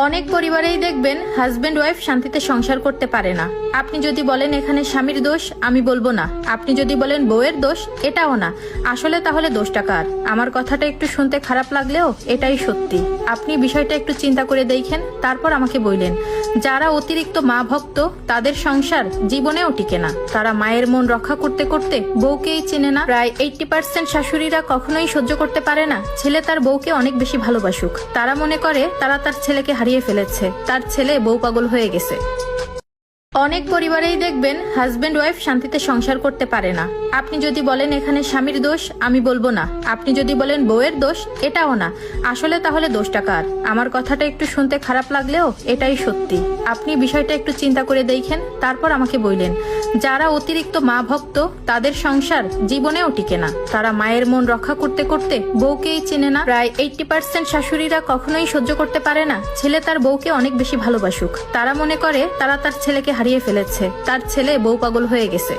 অনেক পরিবারেই দেখবেন হাজবেন্ড ওয়াইফ শান্তিতে সংসার করতে পারে না। আপনি যদি বলেন এখানে স্বামীর দোষ, আমি বলবো না। আপনি যদি বলেন বউয়ের দোষ, এটাও না। আসলে তাহলে দোষটা কার? আমার কথাটা একটু শুনতে খারাপ লাগলেও এটাই সত্যি। আপনি বিষয়টা একটু চিন্তা করে দেখেন, তারপর আমাকে বললেন। যারা অতিরিক্ত মা ভক্ত, তাদের সংসার জীবনেও টিকে না। তারা মায়ের মন রক্ষা করতে করতে বউকেই চেনে না। প্রায় 80% শাশুড়িরা কখনোই সহ্য করতে পারে না ছেলে তার বউকে অনেক বেশি ভালোবাসুক। তারা মনে করে তারা তার ছেলেকে হারিয়ে ফেলেছে, তার ছেলে বউ পাগল হয়ে গেছে। অনেক পরিবারেই দেখবেন হাজবেন্ড ওয়াইফ শান্তিতে সংসার করতে পারে না। আপনি যদি বলেন এখানে স্বামীর দোষ, আমি বলবো না। আপনি যদি বলেন বউয়ের দোষ, এটাও না। আসলে তাহলে দোষটা কার? আমার কথাটা একটু শুনতে খারাপ লাগলেও এটাই সত্যি। আপনি বিষয়টা একটু চিন্তা করে দেখেন, তারপর আমাকে বললেন। যারা অতিরিক্ত মা ভক্ত, তাদের সংসার জীবনেও টিকে না। তারা মায়ের মন রক্ষা করতে করতে বউকেই চেনে না। প্রায় 80% শাশুড়িরা কখনোই সহ্য করতে পারে না ছেলে তার বউকে অনেক বেশি ভালোবাসুক। তারা মনে করে তারা তার ছেলেকে হারিয়ে ফেলেছে, তার ছেলে বউ পাগল হয়ে গেছে।